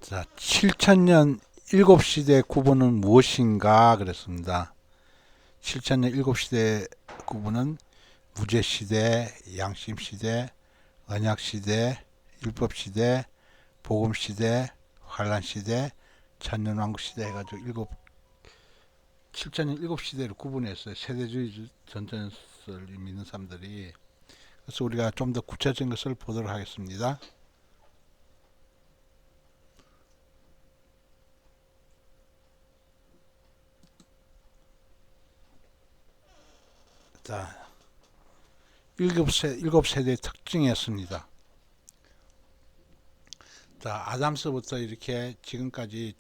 자, 7천년 일곱 시대 구분은 무엇인가 그랬습니다. 7천년 일곱 시대 구분은 무제시대, 양심시대, 언약시대, 율법시대, 복음시대, 환란시대, 천년왕국시대 해가지고 7천년 일곱 시대를 구분했어요. 세대주의 전전설을 믿는 사람들이. 그래서 우리가 좀 더 구체적인 것을 보도록 하겠습니다. 자, 일곱 세대의 특징이었습니다. 자, 아담서부터 이렇게 지금까지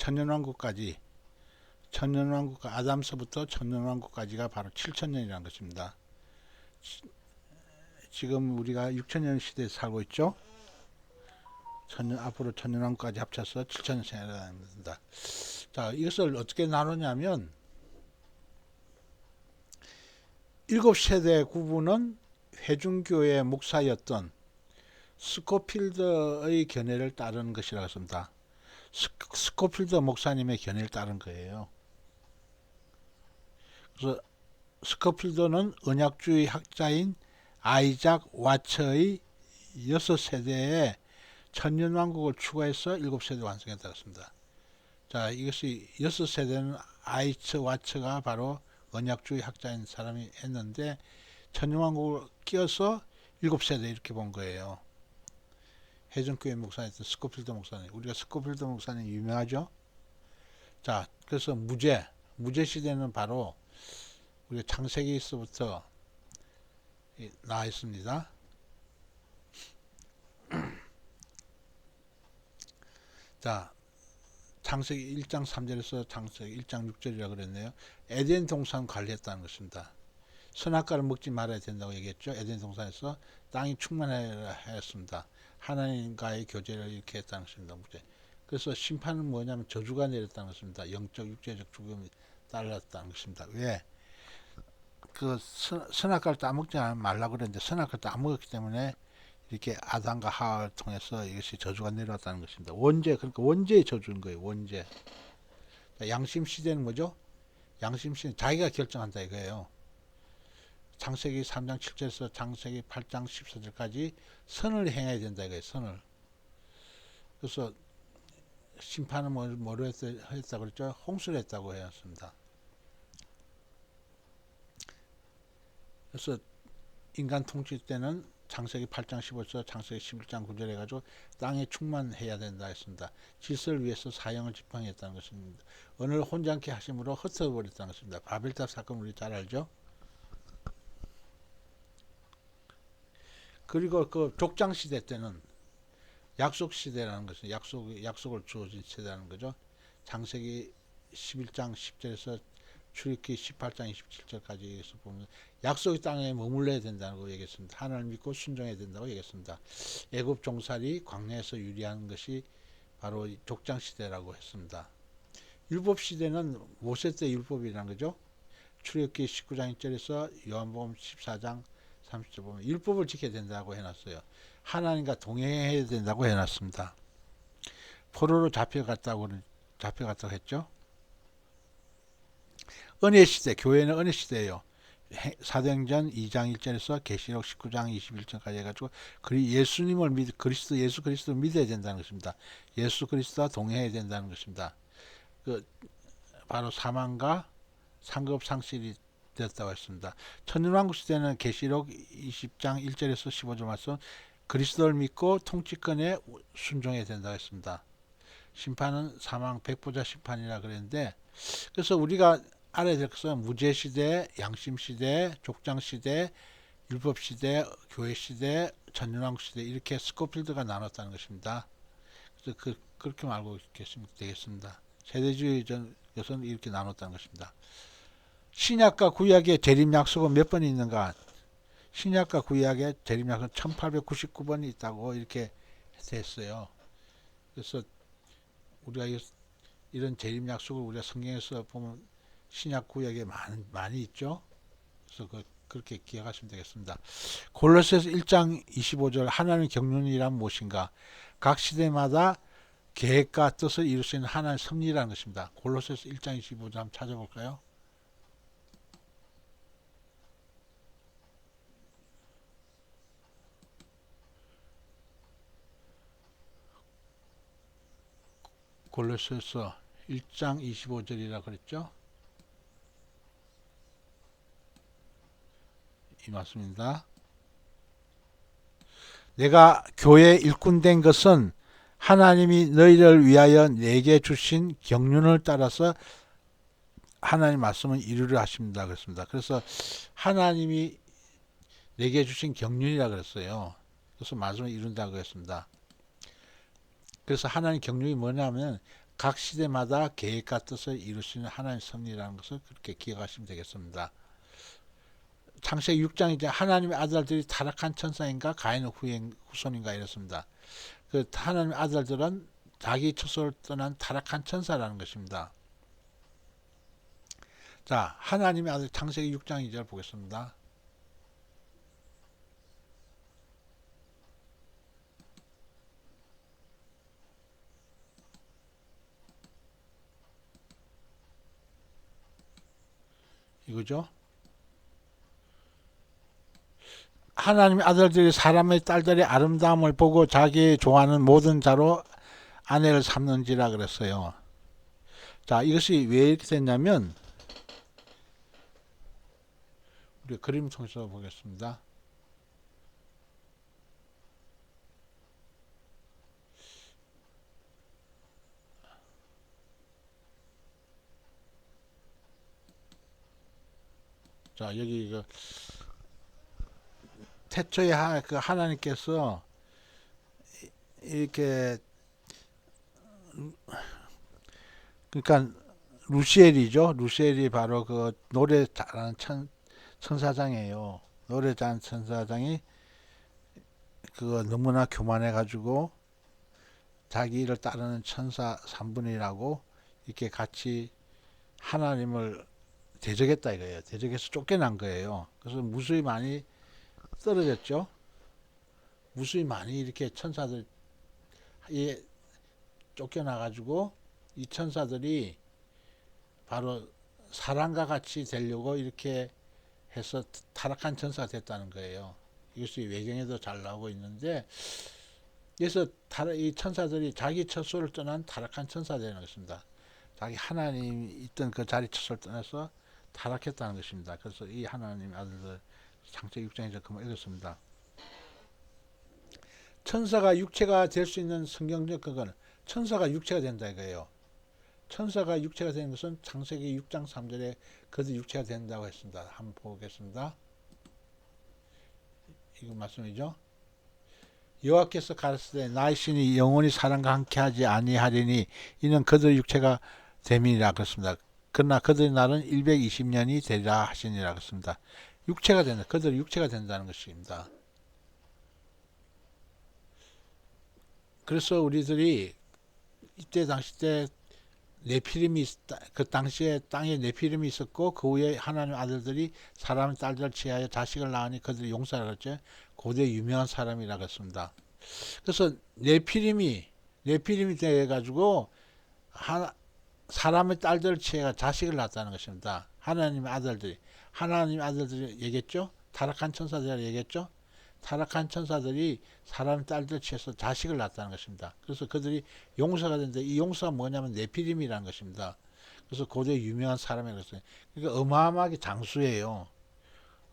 아담서부터 천년왕국까지가 바로 7천년이라는 것입니다. 지금 우리가 6천년 시대에 살고 있죠. 앞으로 천년왕국까지 합쳐서 7천년 생활하는 겁니다. 자, 이것을 어떻게 나누냐면 일곱 세대 구분은 회중교회 목사였던 스코필드의 견해를 따르는 것이라고 했습니다. 스코필드 목사님의 견해를 따른 거예요. 그래서 스코필드는 언약주의 학자인 아이작 와처의 6세대에 천년왕국을 추가해서 7세대 완성했다고 했습니다. 자, 이것이 6세대는 아이처 와처가 바로 언약주의 학자인 사람이 했는데 천년왕국을 끼워서 7세대 이렇게 본 거예요. 해전교회 목사였던 스코필드 목사님. 우리가 스코필드 목사님 유명하죠? 자, 그래서 무제 시대는 바로 우리가 창세기서부터 나와 있습니다. 자, 창세기 1장 3절에서 창세기 1장 6절이라고 그랬네요. 에덴 동산 관리했다는 것입니다. 선악과를 먹지 말아야 된다고 얘기했죠. 에덴 동산에서 땅이 충만해야 했습니다. 하나님과의 교제를 이렇게 했다는 것입니다. 그래서 심판은 뭐냐면 저주가 내렸다는 것입니다. 영적, 육체적 죽음이 따랐다는 것입니다. 왜? 그 선악과를 따먹지 말라고 그랬는데 선악과를 따먹었기 때문에 이렇게 아담과 하와를 통해서 이것이 저주가 내려왔다는 것입니다. 그러니까 원죄의 저주인 거예요. 원죄. 양심 시대는 뭐죠? 양심 시대는 자기가 결정한다 이거예요. 창세기 3장 7절에서 창세기 8장 14절까지 선을 행해야 된다 이거예요. 선을. 그래서 심판은 뭐로 했다고 그랬죠? 홍수를 했다고 했습니다. 그래서 인간 통치 때는 창세기 8장 15절, 창세기 11장 9절 해가지고 땅에 충만해야 된다 했습니다. 질서를 위해서 사형을 집행했다는 것입니다. 언어를 혼잡케 하심으로 흩어버렸다는 것입니다. 바벨탑 사건 우리 잘 알죠? 그리고 그 족장 시대 때는 약속 시대라는 것은 약속을 주어진 세대라는 거죠. 창세기 11장 10절에서 출애굽기 18장 27절까지에서 보면 약속의 땅에 머물러야 된다고 얘기했습니다. 하나님을 믿고 순종해야 된다고 얘기했습니다. 애굽 종살이 광야에서 유리한 것이 바로 족장 시대라고 했습니다. 율법 시대는 모세 때 율법이라는 거죠. 출애굽기 19장 1절에서 요한복음 14장 30절 보면 율법을 지켜야 된다고 해놨어요. 하나님과 동행해야 된다고 해놨습니다. 포로로 잡혀갔다고 했죠. 은혜 시대, 교회는 은혜 시대예요. 사도행전 2장 1절에서 계시록 19장 21절까지 해가지고 예수 그리스도를 믿어야 된다는 것입니다. 예수 그리스도와 동행해야 된다는 것입니다. 바로 사망과 상급 상실이 되었다고 했습니다. 천년왕국 시대는 계시록 20장 1절에서 15절 말씀 그리스도를 믿고 통치권에 순종해야 된다고 했습니다. 심판은 사망 백보자 심판이라 그랬는데 그래서 우리가 알아야 될 것은 무제시대, 양심시대, 족장시대, 율법시대, 교회시대, 천년왕국시대 이렇게 스코필드가 나눴다는 것입니다. 그래서 그렇게 알고 되겠습니다. 세대주의 여서는 이렇게 나눴다는 것입니다. 신약과 구약의 재림 약속은 몇 번 있는가? 신약과 구약의 재림 약속은 1899번이 있다고 이렇게 했어요. 그래서 우리가 이런 재림 약속을 우리가 성경에서 보면 신약 구약에 많이 있죠. 그래서 그렇게 기억하시면 되겠습니다. 골로새서 1장 25절 하나님의 경륜이란 무엇인가? 각 시대마다 계획과 뜻을 이룰 수 있는 하나님의 섭리라는 것입니다. 골로새서 1장 25절 한번 찾아볼까요? 골로새서 1장 25절이라 그랬죠? 이 말씀입니다. 내가 교회 일꾼 된 것은 하나님이 너희를 위하여 내게 주신 경륜을 따라서 하나님 말씀을 이루려 하십니다. 그렇습니다. 그래서 하나님이 내게 주신 경륜이라 그랬어요. 그래서 말씀을 이룬다고 했습니다. 그래서 하나님 경륜이 뭐냐면 각 시대마다 계획과 뜻을 이룰 수 있는 하나님의 섭리라는 것을 그렇게 기억하시면 되겠습니다. 창세기 6장 이제 하나님의 아들들이 타락한 천사인가 가인의 후손인가 이렇습니다. 그 하나님의 아들들은 자기 처소를 떠난 타락한 천사라는 것입니다. 자, 하나님의 아들 창세기 6장 2절 보겠습니다. 이거죠. 하나님의 아들들이 사람의 딸들의 아름다움을 보고 자기 좋아하는 모든 자로 아내를 삼는지라 그랬어요. 자, 이것이 왜 이렇게 됐냐면 우리 그림 통해서 보겠습니다. 자, 여기 그 태초에 그 하나님께서 이렇게 그러니까 루시엘이죠. 루시엘이 바로 그 노래 잘하는 천사장이에요. 노래 잘하는 천사장이 그거 너무나 교만해 가지고 자기를 따르는 천사 3분이라고 이렇게 같이 하나님을 대적했다 이거예요. 대적해서 쫓겨난 거예요. 그래서 무수히 많이 떨어졌죠. 무수히 많이 이렇게 천사들이 쫓겨나 가지고 이 천사들이 바로 사람과 같이 되려고 이렇게 해서 타락한 천사가 됐다는 거예요. 이것이 외경에도 잘 나오고 있는데, 그래서 이 천사들이 자기 처소를 떠난 타락한 천사가 되는 것입니다. 자기 하나님이 있던 그 자리 처소를 떠나서 타락했다는 것입니다. 그래서 이 하나님의 아들들 창세기 6장에서 그만 읽었습니다. 천사가 육체가 될 수 있는 성경적 그거는 천사가 육체가 된다 이거예요. 천사가 육체가 되는 것은 창세기 6장 3절에 그도 육체가 된다고 했습니다. 한번 보겠습니다. 이거 말씀이죠. 여호와께서 가라사대 나의 신이 영원히 사람과 함께하지 아니하리니 이는 그들의 육체가 됨이라 그랬습니다. 그러나 그들의 날은 120년이 되리라 하시니라 그랬습니다. 육체가 된다. 그들의 육체가 된다는 것입니다. 그래서 우리들이 이때 당시 때 네피림이 그 당시에 땅에 네피림이 있었고 그 후에 하나님 아들들이 사람의 딸들을 취하여 자식을 낳으니 그들이 용사라 그랬죠. 고대 유명한 사람이라고 했습니다. 그래서 네피림이 돼 가지고 사람의 딸들을 취해 자식을 낳았다는 것입니다. 하나님의 아들들이 얘기했죠. 타락한 천사들이 얘기했죠. 타락한 천사들이 사람 딸들 취해서 자식을 낳았다는 것입니다. 그래서 그들이 용사가 되는데 이 용사가 뭐냐면 네피림이라는 것입니다. 그래서 고대 유명한 사람이라고 했어요. 그러니까 어마어마하게 장수예요.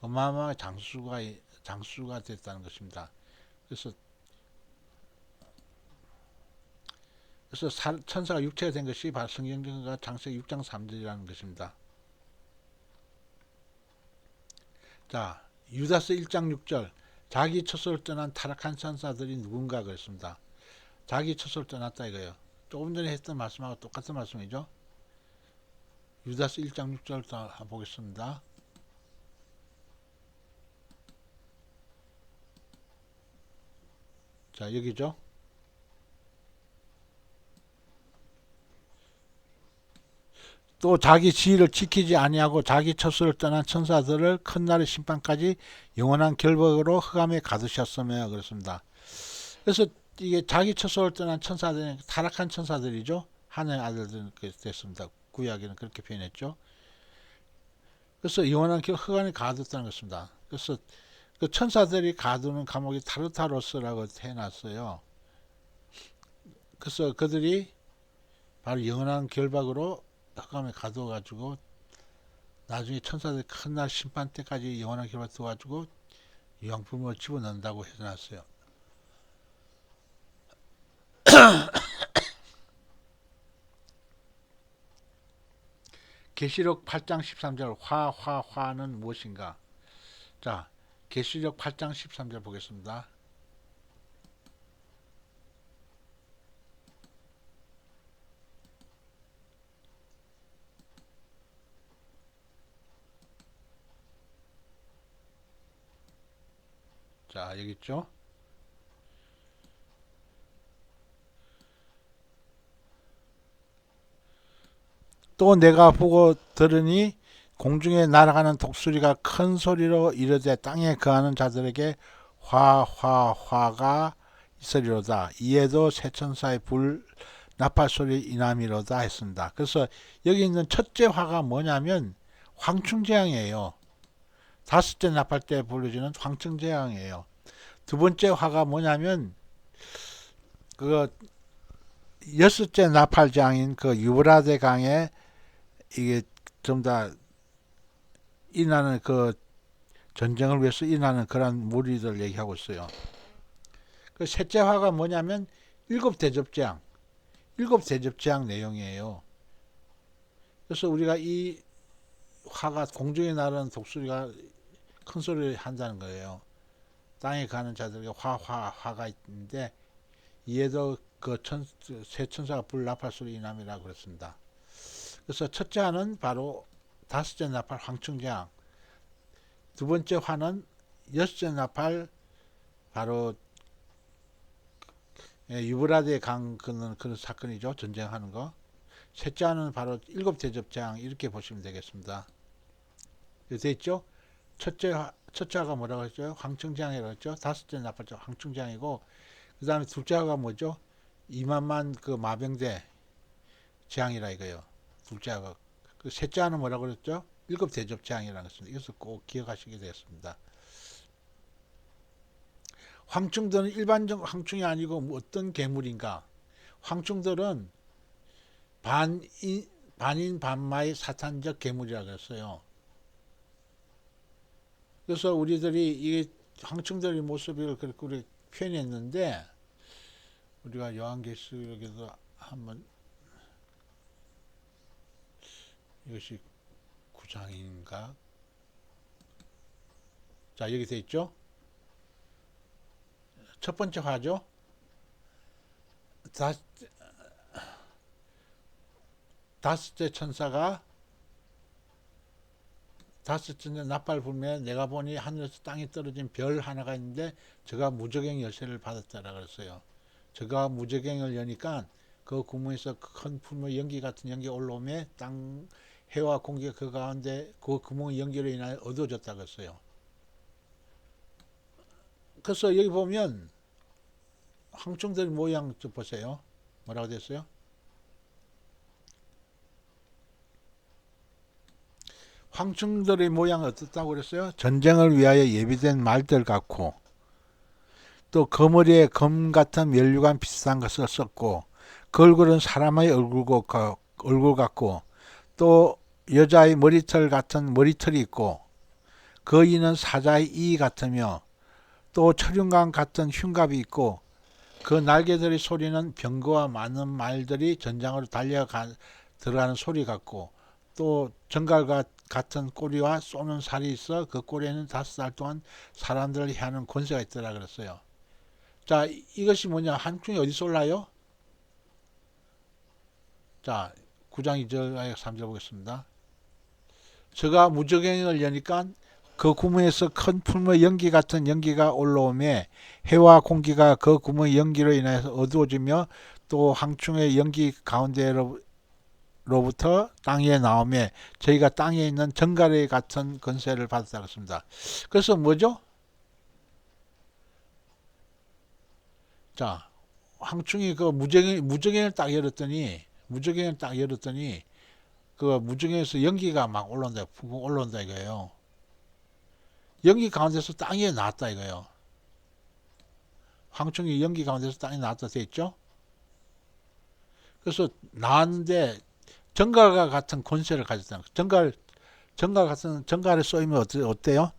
어마어마하게 장수가 됐다는 것입니다. 그래서 천사가 육체가 된 것이 바로 성경과 창세기 6장 3절이라는 것입니다. 자, 유다서 1장 6절 자기 처소를 떠난 타락한 천사들이 누군가 그랬습니다. 자기 처소를 떠났다 이거예요. 조금 전에 했던 말씀하고 똑같은 말씀이죠. 유다서 1장 6절 한번 보겠습니다. 자, 여기죠. 또 자기 지위를 지키지 아니하고 자기 처소를 떠난 천사들을 큰 날의 심판까지 영원한 결박으로 흑암에 가두셨으며 그렇습니다. 그래서 이게 자기 처소를 떠난 천사들은 타락한 천사들이죠. 하나님의 아들들은 됐습니다. 구약에는 그렇게 표현했죠. 그래서 영원한 흑암에 가뒀다는 것입니다. 그래서 그 천사들이 가두는 감옥이 타르타로스라고 해놨어요. 그래서 그들이 바로 영원한 결박으로 흑암에 가둬가지고 나중에 천사들이 큰 날 심판 때까지 영원한 결박 둬가지고 유황불문을 집어넣는다고 해놨어요. 계시록 8장 13절 화는 무엇인가? 자, 계시록 8장 13절 보겠습니다. 자, 여기 있죠? 또 내가 보고 들으니 공중에 날아가는 독수리가 큰 소리로 이르되 땅에 거하는 자들에게 화가 있으리로다. 이에도 새 천사의 불 나팔 소리 이남이로다 했습니다. 그래서 여기 있는 첫째 화가 뭐냐면 황충재앙이에요. 다섯째 나팔 때 불러지는 황충재앙이에요. 두 번째 화가 뭐냐면 그 여섯째 나팔장인 그 유브라데 강에 이게 좀 다 일어나는 그 전쟁을 위해서 일어나는 그런 무리들 얘기하고 있어요. 그 셋째 화가 뭐냐면 일곱 대접재앙 내용이에요. 그래서 우리가 이 화가 공중에 나르는 독수리가 큰 소리를 한다는 거예요. 땅에 가는 자들에게 화가 있는데 이에도 그 새 천사가 불 나팔 소리 이남이라고 그랬습니다. 그래서 첫째 화는 바로 다섯째 나팔 황충재앙, 두 번째 화는 여섯째 나팔 바로 유브라데 강 그런 사건이죠. 전쟁하는 거. 셋째 화는 바로 일곱 대접재앙 이렇게 보시면 되겠습니다. 되어 있죠? 첫째 화가 뭐라고 했죠? 황충재앙이라고 했죠. 다섯째 나팔 황충재앙이고 그 다음에 둘째 화가 뭐죠? 2만만 그 마병대 재앙이라 이거요. 둘째 화가. 그 셋째 화는 뭐라고 그랬죠? 일곱 대접 재앙이라는 것입니다. 이것을 꼭 기억하시게 되었습니다. 황충들은 일반적 황충이 아니고 어떤 괴물인가? 황충들은 반인 반마의 사탄적 괴물이라고 했어요. 그래서 우리들이 이 황충들의 모습을 그렇게 표현했는데 우리가 요한계시록에서 한번 이것이 9장인가? 자, 여기 돼 있죠? 첫 번째 화죠. 다섯째 천사가 다섯째 나팔 불면 내가 보니 하늘에서 땅에 떨어진 별 하나가 있는데 저가 무저갱 열쇠를 받았다라 그랬어요. 저가 무저갱을 여니까 그 구멍에서 큰 풀물 연기 같은 연기가 올라오며 땅 해와 공기가 그 가운데 그 구멍의 연기로 인하여 어두워졌다 그랬어요. 그래서 여기 보면 황충들 모양 좀 보세요. 뭐라고 됐어요? 황충들의 모양은 어떻다고 그랬어요? 전쟁을 위하여 예비된 말들 같고 또 거머리에 검 같은 면류관 비슷한 것을 썼고 그 얼굴은 사람의 얼굴 같고 또 여자의 머리털 같은 머리털이 있고 그 이는 사자의 이 같으며 또 철윤강 같은 흉갑이 있고 그 날개들의 소리는 병거와 많은 말들이 전장으로 들어가는 소리 같고 또 정갈과 같은 꼬리와 쏘는 살이 있어 그 꼬리에는 5살 동안 사람들을 해하는 권세가 있더라 그랬어요. 자, 이것이 뭐냐? 한충이 어디서 올라요? 자, 9장 2절 3절 보겠습니다. 저가 무저갱을 여니까 그 구멍에서 큰 풀무의 연기 같은 연기가 올라오며 해와 공기가 그 구멍의 연기로 인해서 어두워지며 또 황충의 연기 가운데로부터 땅 위에 나오며 저희가 땅에 있는 정갈의 같은 권세를 받았다고 했습니다. 그래서 뭐죠? 자, 황충이 그 무적행을 딱 열었더니 그 무적행에서 연기가 막 올라온다, 푹 올라온다 이거예요. 연기 가운데서 땅에 나왔다 이거예요. 황충이 연기 가운데서 땅에 나왔다 돼 있죠. 그래서 나왔는데 정갈과 같은 권세를 가졌다는 거예요. 정갈 같은 정갈에 쏘이면 어때요?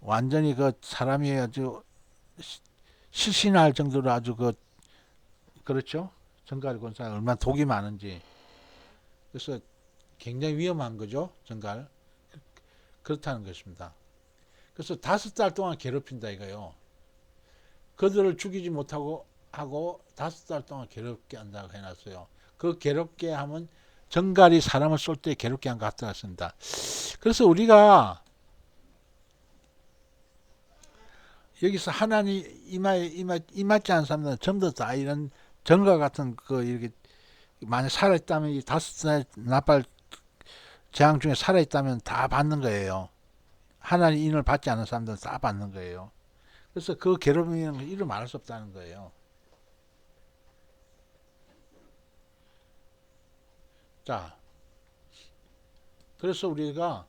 완전히 그 사람이 아주 실신할 정도로 아주 그렇죠. 정갈 권세가 얼마나 독이 많은지. 그래서 굉장히 위험한 거죠. 정갈. 그렇다는 것입니다. 그래서 5달 동안 괴롭힌다 이거요. 그들을 죽이지 못하고 하고 5달 동안 괴롭게 한다고 해놨어요. 그 괴롭게 하면 정갈이 사람을 쏠 때 괴롭게 한 것 같습니다. 그래서 우리가 여기서 하나님 임하지 않은 사람들은 전부 다 이런 정갈 같은 이렇게 만약 살아있다면 이 5살 나팔 재앙 중에 살아있다면 다 받는 거예요. 하나님 인을 받지 않은 사람들은 다 받는 거예요. 그래서 그 괴롭힘은 이루 말할 수 없다는 거예요. 자, 그래서 우리가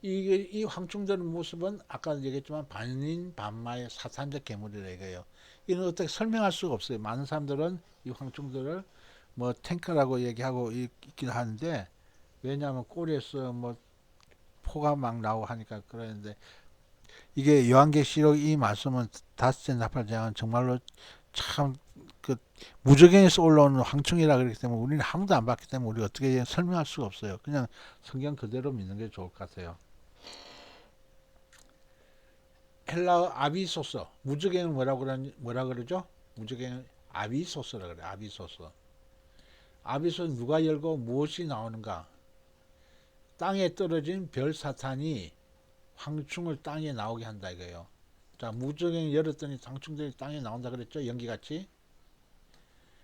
이 황충되는 모습은 아까 얘기했지만 반인반마의 사탄적 괴물이라 이거예요. 이는 어떻게 설명할 수가 없어요. 많은 사람들은 이 황충들을 뭐 탱크라고 얘기하고 있긴 하는데, 왜냐하면 꼬리에서 뭐 포가 막 나오고 하니까 그러는데, 이게 요한계시록 이 말씀은 5째 나팔장은 정말로 참 무적행에서 올라오는 황충이라 그렇기 때문에 우리는 아무도 안 봤기 때문에 우리 어떻게 설명할 수가 없어요. 그냥 성경 그대로 믿는 게 좋을 것 같아요. 헬라어 아비소서, 무적행은 뭐라 그러죠? 무적행은 아비소서라 그래. 아비소서. 아비소는 누가 열고 무엇이 나오는가? 땅에 떨어진 별 사탄이 황충을 땅에 나오게 한다 이거예요. 자, 무적행 열었더니 황충들이 땅에 나온다 그랬죠? 연기같이.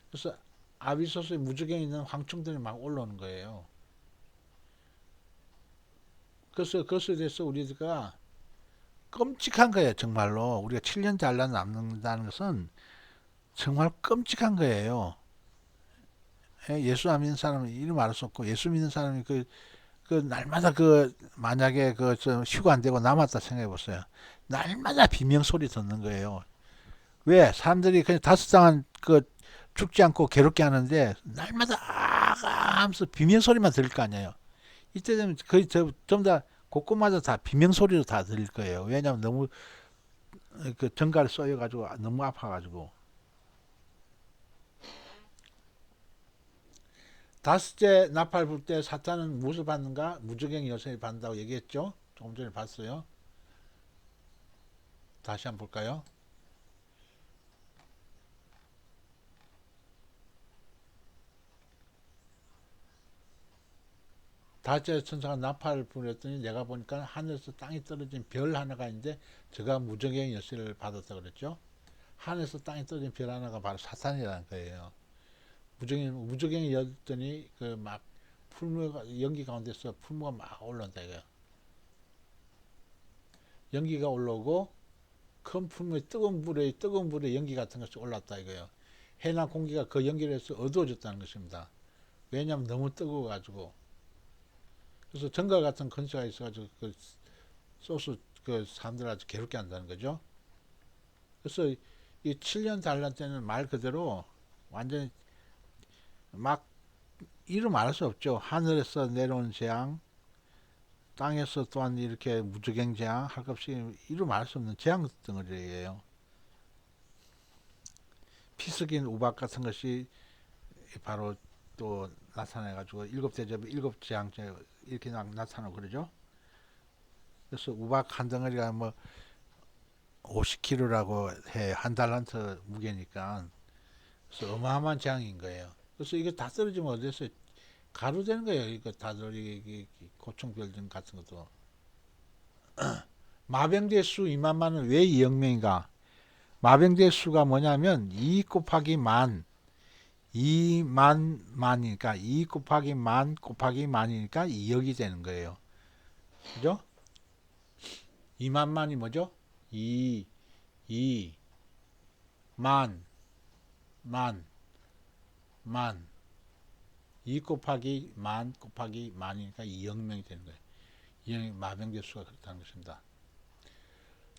그래서 아비소스의 무적행에 있는 황충들이 막 올라오는 거예요. 그래서 그것에 대해서 우리가 끔찍한 거예요. 정말로 우리가 7년 잘라 남는다는 것은 정말 끔찍한 거예요. 예수 안 믿는 사람은 이름 말할 수 없고, 예수 믿는 사람이 날마다 만약에 휴가 안 되고 남았다 생각해 보세요. 날마다 비명 소리 듣는 거예요. 왜? 사람들이 그냥 5장은 죽지 않고 괴롭게 하는데 날마다 아가 하면서 비명 소리만 들릴 거 아니에요. 이때 되면 거의 전부 다 곳곳마다 다 비명 소리로 다 들릴 거예요. 왜냐하면 너무 정갈에 쏘여가지고 너무 아파가지고. 5째 나팔 불 때 사탄은 무엇을 받는가? 무적행 여성이 받는다고 얘기했죠. 조금 전에 봤어요. 다시 한번 볼까요? 다째 천사가 나팔을 불었더니 내가 보니까 하늘에서 땅에 떨어진 별 하나가 있는데 저가 무적행 여세를 받았다 그랬죠. 하늘에서 땅에 떨어진 별 하나가 바로 사탄이라는 거예요. 무적행이 열더니 막 풀무가 연기 가운데서 풀무가 막 올라온다 이거예요. 연기가 올라오고 큰 풀무에 뜨거운 불에 연기 같은 것이 올랐다 이거예요. 해나 공기가 그 연기를 해서 어두워졌다는 것입니다. 왜냐하면 너무 뜨거워가지고. 그래서 정갈 같은 근처가 있어가지고 소스 사람들 아주 괴롭게 한다는 거죠. 그래서 이 7년 단란 때는 말 그대로 완전히 막 이루 말할 수 없죠. 하늘에서 내려온 재앙, 땅에서 또한 이렇게 무적행 재앙 할 것 없이 이루 말할 수 없는 재앙 덩어리예요. 피스긴 우박 같은 것이 바로 또 나타나가지고 7대접 7재앙 이렇게 나타나고 그러죠. 그래서 우박 한 덩어리가 뭐 50kg라고 해. 한 달란트 무게니까. 그래서 어마어마한 재앙인 거예요. 그래서 이거 다 떨어지면 어디서 가루 되는 거예요. 이거 다들 고충별등 같은 것도. 마병대 수 2만만은 왜 2억 명인가? 마병대 수가 뭐냐면 2 곱하기 만, 2만 만이니까 2 곱하기 만 곱하기 만이니까 2억이 되는 거예요. 그죠? 2만만이 뭐죠? 2, 2, 만, 만, 만. 2 곱하기 만 곱하기 만이니까 2억 명이 되는 거예요. 2억 마병대 수가 그렇다는 것입니다.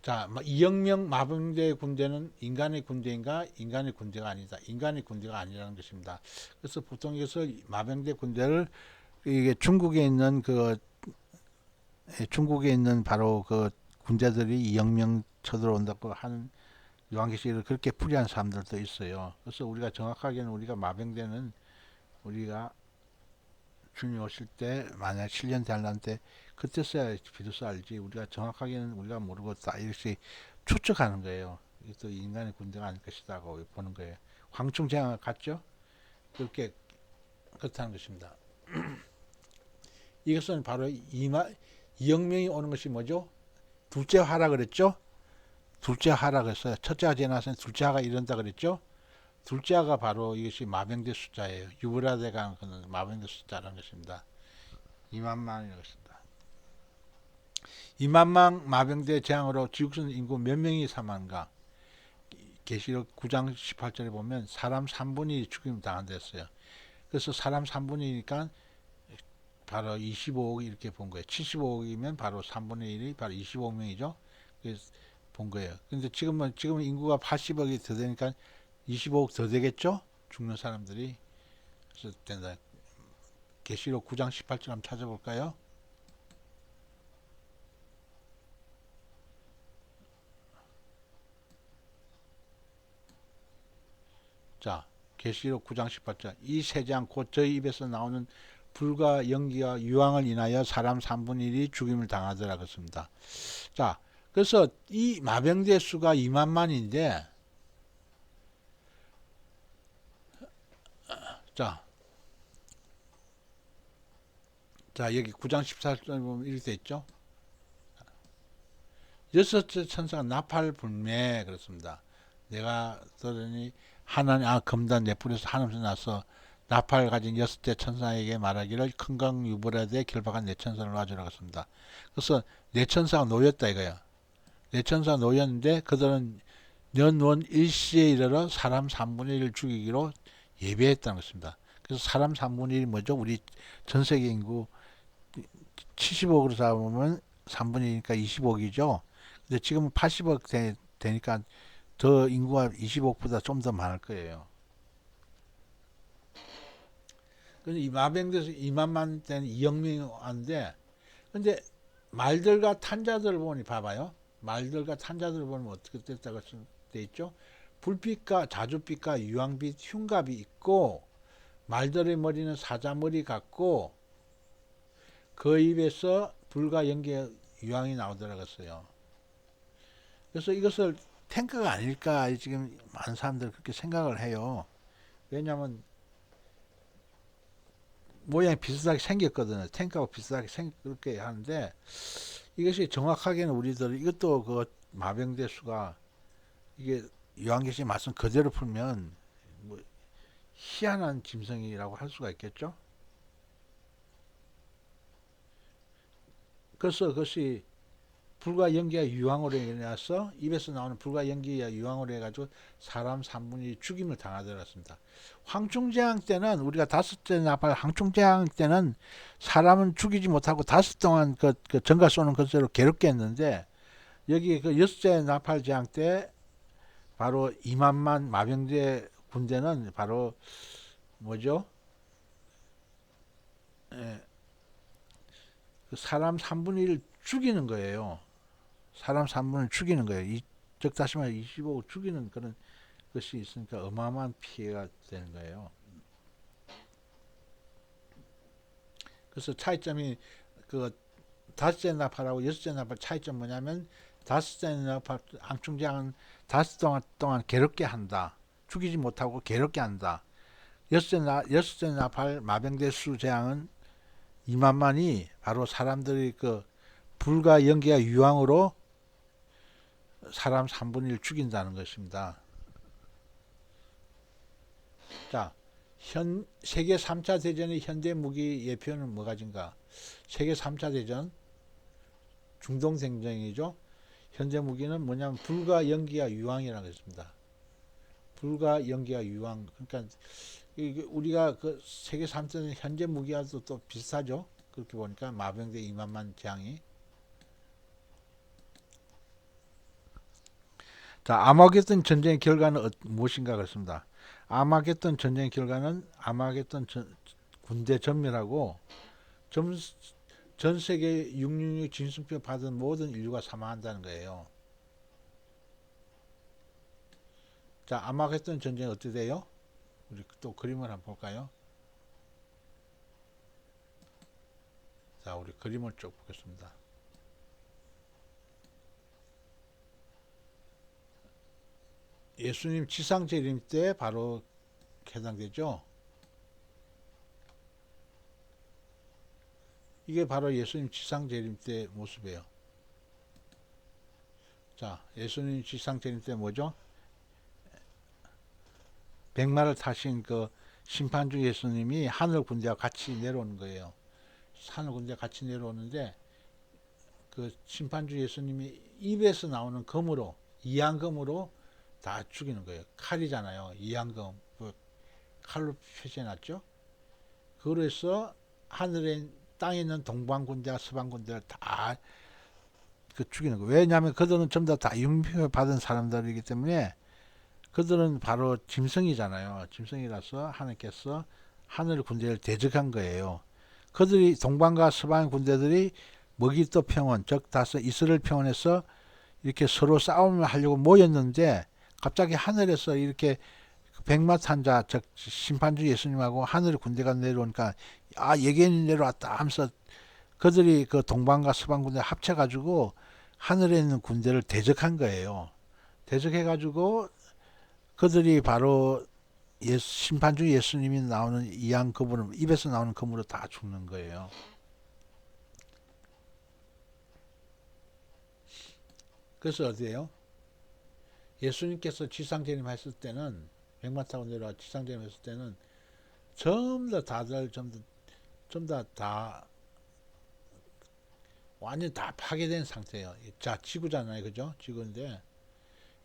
자, 2억 명 마병대 군대는 인간의 군대인가? 인간의 군대가 아니다. 인간의 군대가 아니라는 것입니다. 그래서 보통 이것을 마병대 군대를 이게 중국에 있는 바로 그 군대들이 2억 명 쳐들어온다고 하는 요한계시를 그렇게 풀이한 사람들도 있어요. 그래서 우리가 정확하게는 우리가 마병대는 우리가 주님 오실 때 만약 7년 대환란 때 그때 써야 비로소 알지 우리가 정확하게는 우리가 모르고 다 이렇게 추측하는 거예요. 이것도 인간의 군대가 아닐 것이라고 보는 거예요. 황충재앙을 갔죠? 그렇게 그렇다는 것입니다. 이것은 바로 2억 명이 오는 것이 뭐죠? 둘째 하라 그랬죠? 둘째 하라 그랬어요. 첫째가 지나서 둘째 하가 이른다 그랬죠? 둘째 하가 바로 이것이 마병대 숫자예요. 유브라데가 그는 마병대 숫자라는 것입니다. 2만만이라고 했습니다. 2만만 마병대 재앙으로 지구촌 인구 몇 명이 사망한가? 계시록 9장 18절에 보면 사람 3분이 죽임 당한다 했어요. 그래서 사람 3분이니까 바로 25억 이렇게 본 거예요. 75억이면 바로 3분의 1이 바로 25억 명이죠. 그래서 본 거예요. 근데 지금 인구가 80억이 더 되니까 25억 더 되겠죠? 죽는 사람들이. 그래서 된다. 계시록 9장 18절 한번 찾아볼까요? 자, 계시록 9장 18절. 이 세장 곧 저희 입에서 나오는 불과 연기와 유황을 인하여 사람 3분의 1이 죽임을 당하더라 그랬습니다. 자, 그래서 이 마병대 수가 2만만인데 자, 여기 9장 14절 보면 이렇게 돼 있죠. 여섯째 천사가 나팔불매 그렇습니다. 내가 들으니 하나님 검단 넷불에서 하늘에서 나서 나팔 가진 여섯째 천사에게 말하기를 큰강 유브라데 결박한 네 천사를 놔주라 했습니다. 그래서 네 천사가 놓였다 이거야. 네 천사가 놓였는데 그들은 년원 일시에 이르러 사람 3분의 1을 죽이기로 예배했다는 것입니다. 그래서 사람 3분의 1이 뭐죠? 우리 전 세계 인구 70억으로 잡으면 3분의 1이니까 20억이죠. 근데 지금은 80억 되니까 더 인구가 20억보다 좀 더 많을 거예요. 근데 이 마병돼서 2만만 때는 2억 명이 왔는데, 근데 말들과 탄자들을 보니 봐봐요. 말들과 탄자들을 보면 어떻게 됐다고 돼 있죠? 불빛과 자줏빛과 유황빛 흉갑이 있고 말들의 머리는 사자머리 같고 그 입에서 불과 연기의 유황이 나오더라고 했어요. 그래서 이것을 탱크가 아닐까 지금 많은 사람들 그렇게 생각을 해요. 왜냐하면 모양이 비슷하게 생겼거든요. 탱크하고 비슷하게 그렇게 하는데 이것이 정확하게는 우리들 이것도 그 마병대 수가 이게 요한계시 말씀 그대로 풀면 뭐 희한한 짐승이라고 할 수가 있겠죠. 그래서 그것이 불과 연기와 유황으로 인해서 입에서 나오는 불과 연기와 유황으로 해가지고 사람 3분이 죽임을 당하더랬습니다. 황충재앙 때는 우리가 다섯째 나팔 황충재앙 때는 사람은 죽이지 못하고 다섯 동안 그 전가 쏘는 것으로 괴롭게 했는데 여기 그 여섯째 나팔 재앙 때 바로 2만만 마병대 군대는 바로 뭐죠? 예, 그 사람 3분의 1을 죽이는 거예요. 사람 3분을 죽이는 거예요. 즉 다시 말해 25억 죽이는 그런 것이 있으니까 어마어마한 피해가 되는 거예요. 그래서 차이점이 그 다섯째 나팔하고 여섯째 나팔 차이점 뭐냐면 다섯째 나팔 항충장은 다섯 동안 괴롭게 한다. 죽이지 못하고 괴롭게 한다. 여섯째 나팔 마병대수 재앙은 2만만이 바로 사람들이 그 불과 연기와 유황으로 사람 3분의 1 죽인다는 것입니다. 자, 세계 3차 대전의 현대 무기 예표는 뭐가진가? 세계 3차 대전 중동戦전이죠. 현재 무기는 뭐냐면 불과 연기와 유황이라고 했습니다. 불과 연기와 유황. 그러니까 우리가 그 세계 3대 현재 무기와도 또 비슷하죠. 그렇게 보니까 마병대 2만만 재앙이. 자, 아마겟돈 전쟁의 결과는 무엇인가 그렇습니다. 아마겟돈 전쟁의 결과는 아마겟돈 군대 전멸하고 전 세계 666 진승표 받은 모든 인류가 사망한다는 거예요. 자, 아마겟돈 전쟁이 어떻게 돼요? 우리 또 그림을 한번 볼까요? 자, 우리 그림을 쭉 보겠습니다. 예수님 지상 재림 때 바로 해당되죠. 이게 바로 예수님 지상 재림 때 모습이에요. 자, 예수님 지상 재림 때 뭐죠? 백마를 타신 그 심판주 예수님이 하늘 군대와 같이 내려오는 거예요. 하늘 군대와 같이 내려오는데 그 심판주 예수님이 입에서 나오는 검으로, 이항검으로 다 죽이는 거예요. 칼이잖아요. 이항검. 그 칼로 표시해놨죠. 그로 해서 하늘에 땅에 있는 동방 군대와 서방 군대를 다 그 죽이는 거예요. 왜냐하면 그들은 전부 다 융표 받은 사람들이기 때문에 그들은 바로 짐승이잖아요. 짐승이라서 하나님께서 하늘 군대를 대적한 거예요. 그들이 동방과 서방 군대들이 먹이도 평원, 즉 다서 이스라엘 평원에서 이렇게 서로 싸움을 하려고 모였는데 갑자기 하늘에서 이렇게 백마탄자, 즉 심판주 예수님하고 하늘 군대가 내려오니까 예견이 내려왔다 하면서 그들이 그 동방과 서방 군대 합쳐가지고 하늘에 있는 군대를 대적한 거예요. 대적해가지고 그들이 바로 심판주 예수님이 나오는 이양 검으로, 입에서 나오는 검으로 다 죽는 거예요. 그래서 어디에요? 예수님께서 지상재림했을 때는 백마 타고 내려와 지상재림했을 때는 전부 다 다들 전부 다 완전 다 파괴된 상태예요. 자, 지구잖아요, 그죠? 지구인데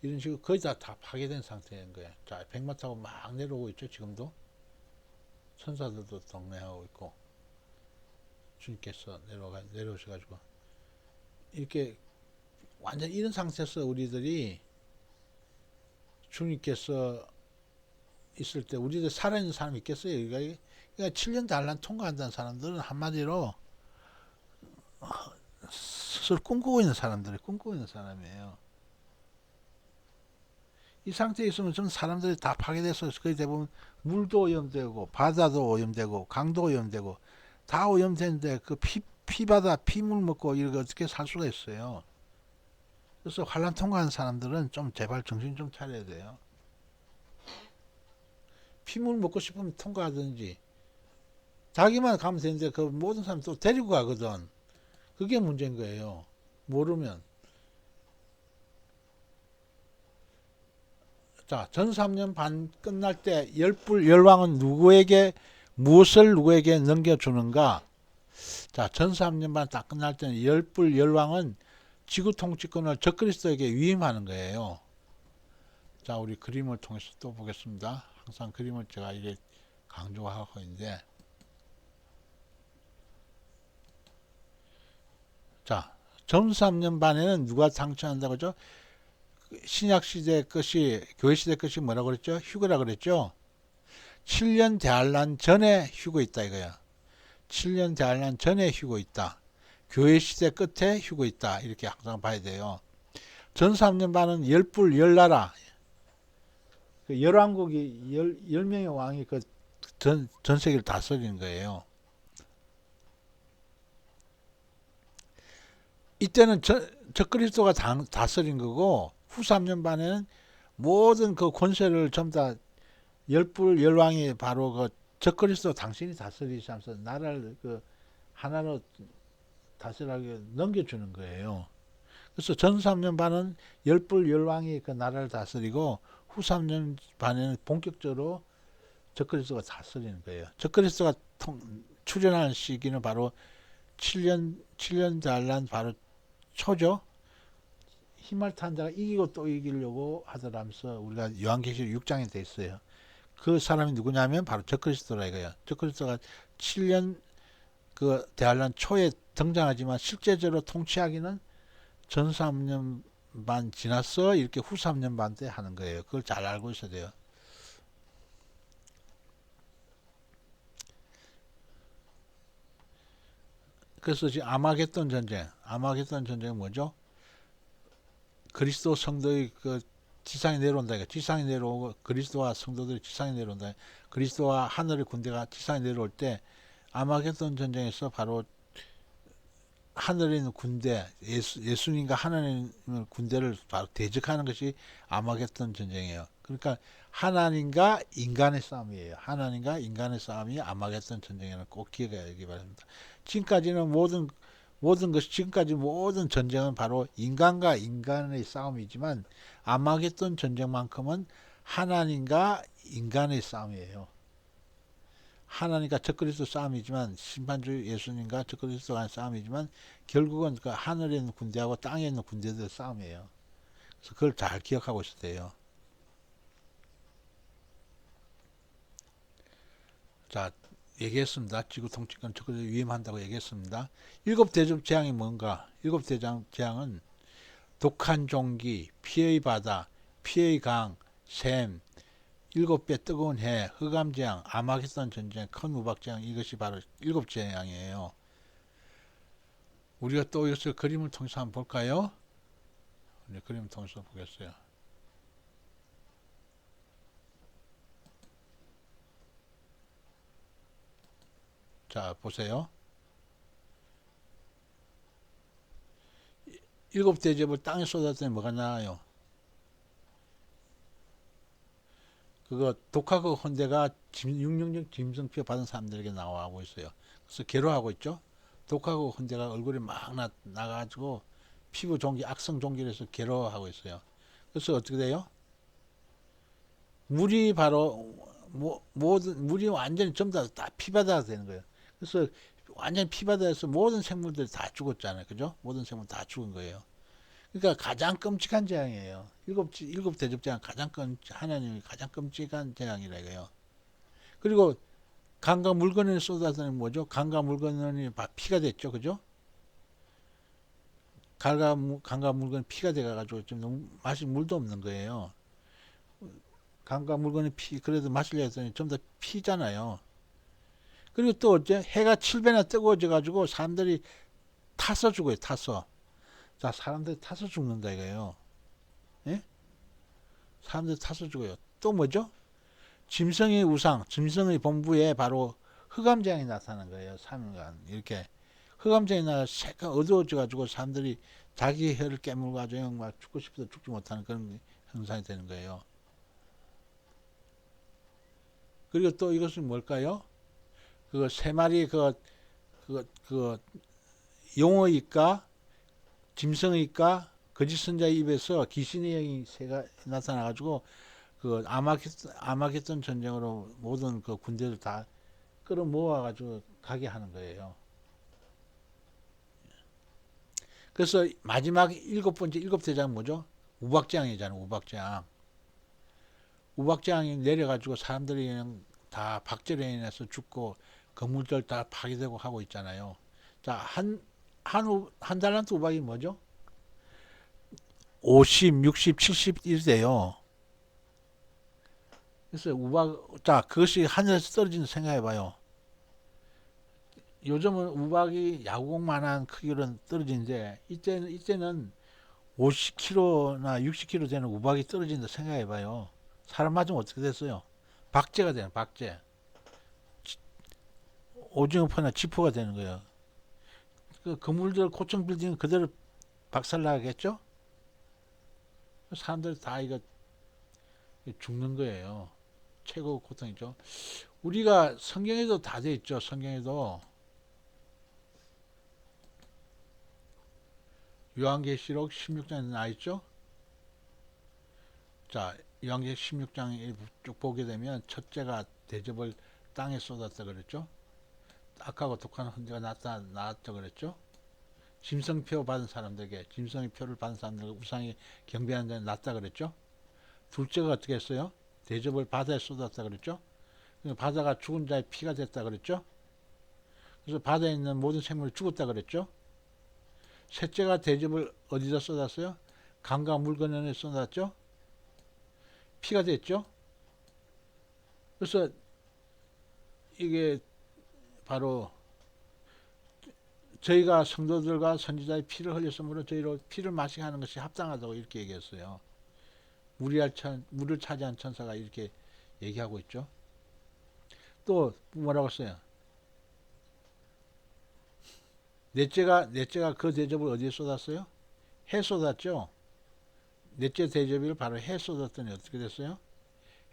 이런 식으로 거의 다 파괴된 상태인 거예요. 자, 백마 타고 막 내려오고 있죠, 지금도. 천사들도 동행하고 있고 주님께서 내려오셔가지고 이렇게 완전 이런 상태에서 우리들이 주님께서 있을 때 우리들 살아있는 사람이 있겠어요? 그러니까 7년 단란 통과한다는 사람들은 한마디로 스스로 꿈꾸고 있는 사람이에요. 이 상태에 있으면 좀 사람들이 다 파괴돼서 거의 대부분 물도 오염되고 바다도 오염되고 강도 오염되고 다 오염되는데 그 피바다 피물 먹고 이렇게 어떻게 살 수가 있어요. 그래서 환란 통과한 사람들은 좀 제발 정신 좀 차려야 돼요. 피물 먹고 싶으면 통과하든지 자기만 가면 되는데 그 모든 사람 또 데리고 가거든. 그게 문제인 거예요. 모르면. 자, 전 3년 반 끝날 때 열왕은 무엇을 누구에게 넘겨주는가? 자, 전 3년 반 딱 끝날 때는 열왕은 지구 통치권을 적그리스도에게 위임하는 거예요. 자, 우리 그림을 통해서 또 보겠습니다. 항상 그림을 제가 이게 강조하고 있는데, 자, 전 3년 반에는 누가 창천한다고 하죠? 신약시대 것이, 교회시대 것이 뭐라고 그랬죠? 휴거라 그랬죠? 7년 대환란 전에 휴거 있다 이거야. 7년 대환란 전에 휴거 있다. 교회시대 끝에 휴거 있다. 이렇게 항상 봐야 돼요. 전 3년 반은 열불 열나라. 그 열왕국이 10명의 왕이 그 전 세계를 다스리는 거예요. 이때는 적그리스도가 다스린 거고 후 3년 반에는 모든 그 권세를 전부 다 열불 열왕이 바로 그 적그리스도 당신이 다스리시면서 나라를 그 하나로 다스리게 넘겨주는 거예요. 그래서 전 3년 반은 열불 열왕이 그 나라를 다스리고 후 3년 반에는 본격적으로 적그리스도가 다스리는 거예요. 적그리스도가 출현하는 시기는 바로 7년 단란 바로 초죠. 힘을 탄 자가 이기고 또 이기려고 하더라면서 우리가 요한계시록 6장에 돼 있어요. 그 사람이 누구냐면 바로 적그리스도라 이거예요. 적그리스도가 7년 그 대환란 초에 등장하지만 실제적으로 통치하기는 전 3년 반 지나서 이렇게 후 3년 반 때 하는 거예요. 그걸 잘 알고 있어야 돼요. 그래서 지금 아마겟돈 전쟁은 뭐죠? 그리스도 성도의 그 지상에 내려온다. 지상에 내려오고 그리스도와 성도들이 지상에 내려온다. 그리스도와 하늘의 군대가 지상에 내려올 때 아마겟돈 전쟁에서 바로 하늘에 있는 군대, 예수님과 하나님의 군대를 바로 대적하는 것이 아마겟돈 전쟁이에요. 그러니까 하나님과 인간의 싸움이에요. 하나님과 인간의 싸움이 아마겟돈 전쟁이라는 꼭 기억해야기 바랍니다. 지금까지는 지금까지 모든 전쟁은 바로 인간과 인간의 싸움이지만 아마겟돈 전쟁만큼은 하나님과 인간의 싸움이에요. 하나님과 적그리스도 싸움이지만 심판주 예수님과 적그리스도 간 싸움이지만 결국은 그 하늘에 있는 군대하고 땅에 있는 군대들의 싸움이에요. 그래서 그걸 잘 기억하고 있어야 돼요. 자, 얘기했습니다. 지구 통치권 적그리스도 위임한다고 얘기했습니다. 일곱 대접 재앙이 뭔가? 일곱 대접 재앙은 독한 종기, 피해의 바다, 피해의 강, 샘, 일곱 배 뜨거운 해, 흑암재앙, 아마겟돈 전쟁, 큰 우박재앙, 이것이 바로 일곱 재앙이에요. 우리가 또 이것을 그림을 통해서 한번 볼까요? 네, 그림을 통해서 보겠어요. 자, 보세요. 일곱 대접을 땅에 쏟았더니 뭐가 나와요? 그거 독하고 헌데가 666 짐승표 받은 사람들에게 나와하고 있어요. 그래서 괴로워하고 있죠. 독하고 헌데가 얼굴이 막 나가지고 피부 종기, 악성 종기를 해서 괴로워하고 있어요. 그래서 어떻게 돼요? 물이 바로 모든 물이 완전히 전부 다 피바다가 되는 거예요. 그래서 완전히 피바다에서 모든 생물들이 다 죽었잖아요. 그죠? 모든 생물 다 죽은 거예요. 그러니까 가장 끔찍한 재앙이에요. 일곱 대접 재앙 하나님이 가장 끔찍한 재앙이라 이거예요. 그리고 강과 물건을 쏟아서는 뭐죠? 강과 물건이 피가 됐죠. 그죠? 강과 물건이 피가 돼가지고 좀 너무 마실 물도 없는 거예요. 강과 물건이 그래도 마시려 했더니 좀 더 피잖아요. 그리고 또 어째 해가 7배나 뜨거워져가지고 사람들이 타서 죽어요. 타서. 자, 사람들이 타서 죽는다 이거예요. 예? 사람들이 타서 죽어요. 또 뭐죠? 짐승의 우상, 짐승의 본부에 바로 흑암재앙이 나타나는 거예요. 3일간 이렇게 흑암재앙이 나서 색깔 어두워져가지고 사람들이 자기 혀를 깨물어가지고 막 죽고 싶어도 죽지 못하는 그런 현상이 되는 거예요. 그리고 또 이것은 뭘까요? 그거 세 마리 그 용어일까 짐승일까 거짓 선자의 입에서 귀신의 영이 새가 나타나가지고 그 아마겟돈 전쟁으로 모든 그 군대를 다 끌어모아가지고 가게 하는 거예요. 그래서 마지막 일곱 번째 일곱 대장은 뭐죠? 우박재앙이잖아요. 우박재앙. 우박재앙이 내려가지고 사람들이 그냥 다 박절에 인해서 죽고 건물들 다 파괴되고 하고 있잖아요. 자, 한 달란트 우박이 뭐죠? 50, 60, 70 이래요. 그래서 자, 그것이 하늘에서 떨어지는 생각해봐요. 요즘은 우박이 야구공만한 크기로 떨어지는데, 이때는 50kg나 60kg 되는 우박이 떨어진다 생각해봐요. 사람 맞으면 어떻게 됐어요? 박제가 되는, 박제. 오징어포나 지포가 되는 거예요. 그 건물들, 고층 빌딩 그대로 박살나겠죠? 사람들 다 이거 죽는 거예요. 최고 고통이죠. 우리가 성경에도 다 돼 있죠. 성경에도 요한계시록 16장에 나 있죠. 자, 요한계시록 16장 쭉 보게 되면 첫째가 대접을 땅에 쏟았다 그랬죠. 악하고 독한 헌재가 나왔다 그랬죠. 짐승표 받은 사람들에게, 짐승의 표를 받은 사람들에게 우상이 경배하는 데는 낫다 그랬죠. 둘째가 어떻게 했어요? 대접을 바다에 쏟았다 그랬죠. 바다가 죽은 자의 피가 됐다 그랬죠. 그래서 바다에 있는 모든 생물이 죽었다 그랬죠. 셋째가 대접을 어디다 쏟았어요? 강과 물 건너에 쏟았죠. 피가 됐죠. 그래서 이게 바로 저희가 성도들과 선지자의 피를 흘렸으므로 저희로 피를 마시게 하는 것이 합당하다고 이렇게 얘기했어요. 물을 차지한 천사가 이렇게 얘기하고 있죠. 또 뭐라고 써요? 넷째가 그 대접을 어디에 쏟았어요? 해 쏟았죠. 넷째 대접을 바로 해 쏟았더니 어떻게 됐어요?